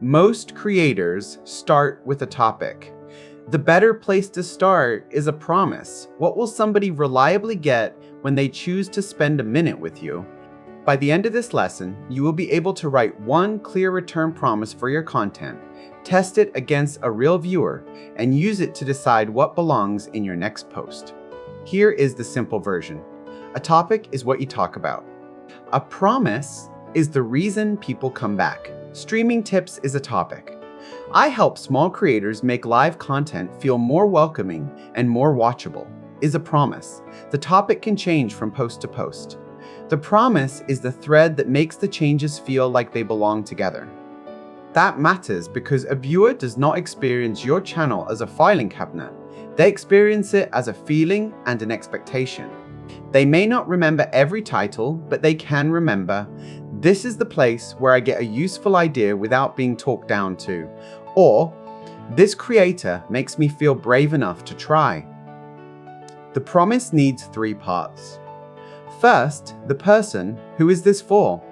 Most creators start with a topic. The better place to start is a promise. What will somebody reliably get when they choose to spend a minute with you? By the end of this lesson, you will be able to write one clear return promise for your content, test it against a real viewer, and use it to decide what belongs in your next post. Here is the simple version. A topic is what you talk about. A promise is the reason people come back. Streaming tips is a topic. I help small creators make live content feel more welcoming and more watchable. Is a promise. The topic can change from post to post. The promise is the thread that makes the changes feel like they belong together. That matters because a viewer does not experience your channel as a filing cabinet. They experience it as a feeling and an expectation. They may not remember every title, but they can remember, this is the place where I get a useful idea without being talked down to, or this creator makes me feel brave enough to try. The promise needs 3 parts. First, the person, who is this for?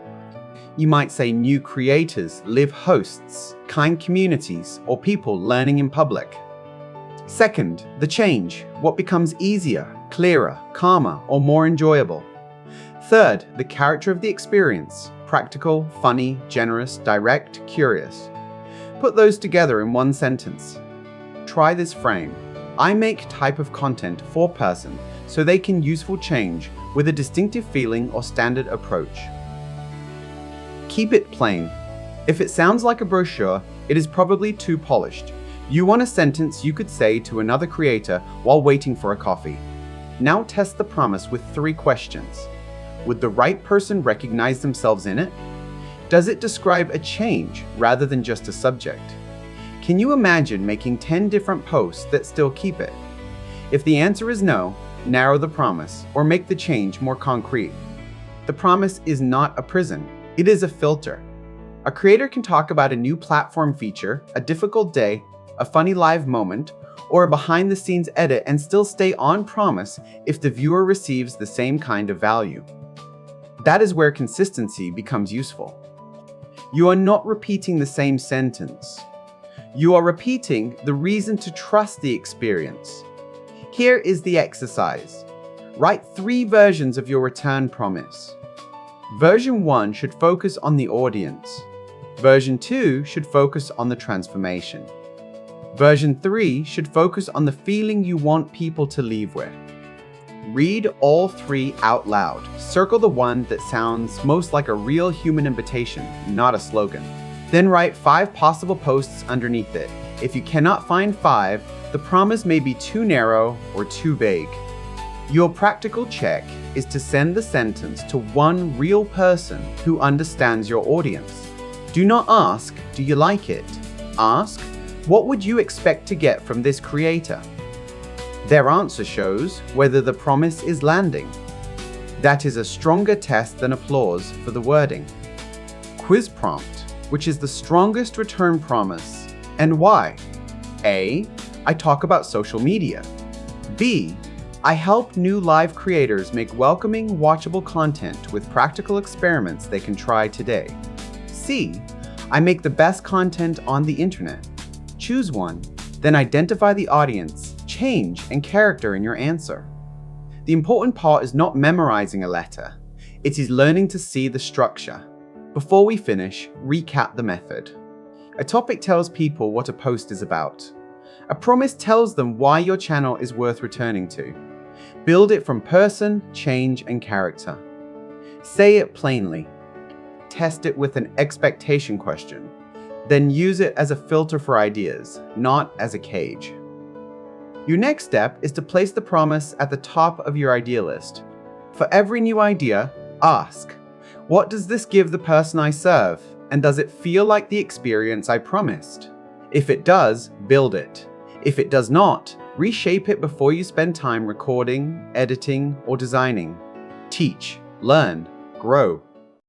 You might say new creators, live hosts, kind communities, or people learning in public. Second, the change, what becomes easier, clearer, calmer, or more enjoyable. Third, the character of the experience, practical, funny, generous, direct, curious. Put those together in one sentence. Try this frame. I make type of content for person so they can useful change with a distinctive feeling or standard approach. Keep it plain. If it sounds like a brochure, it is probably too polished. You want a sentence you could say to another creator while waiting for a coffee. Now test the promise with 3 questions. Would the right person recognize themselves in it? Does it describe a change rather than just a subject? Can you imagine making 10 different posts that still keep it? If the answer is no, narrow the promise or make the change more concrete. The promise is not a prison, it is a filter. A creator can talk about a new platform feature, a difficult day, a funny live moment, or a behind-the-scenes edit and still stay on promise if the viewer receives the same kind of value. That is where consistency becomes useful. You are not repeating the same sentence. You are repeating the reason to trust the experience. Here is the exercise. Write 3 versions of your return promise. Version 1 should focus on the audience. Version 2 should focus on the transformation. Version 3 should focus on the feeling you want people to leave with. Read all 3 out loud. Circle the one that sounds most like a real human invitation, not a slogan. Then write 5 possible posts underneath it. If you cannot find 5, the promise may be too narrow or too vague. Your practical check is to send the sentence to one real person who understands your audience. Do not ask, do you like it? Ask, what would you expect to get from this creator? Their answer shows whether the promise is landing. That is a stronger test than applause for the wording. Quiz prompt, which is the strongest return promise, and why? A, I talk about social media. B, I help new live creators make welcoming, watchable content with practical experiments they can try today. C, I make the best content on the internet. Choose one, then identify the audience, change, and character in your answer. The important part is not memorizing a letter. It is learning to see the structure. Before we finish, recap the method. A topic tells people what a post is about. A promise tells them why your channel is worth returning to. Build it from person, change, and character. Say it plainly. Test it with an expectation question. Then use it as a filter for ideas, not as a cage. Your next step is to place the promise at the top of your idea list. For every new idea, ask, what does this give the person I serve? And does it feel like the experience I promised? If it does, build it. If it does not, reshape it before you spend time recording, editing, or designing. Teach, learn, grow.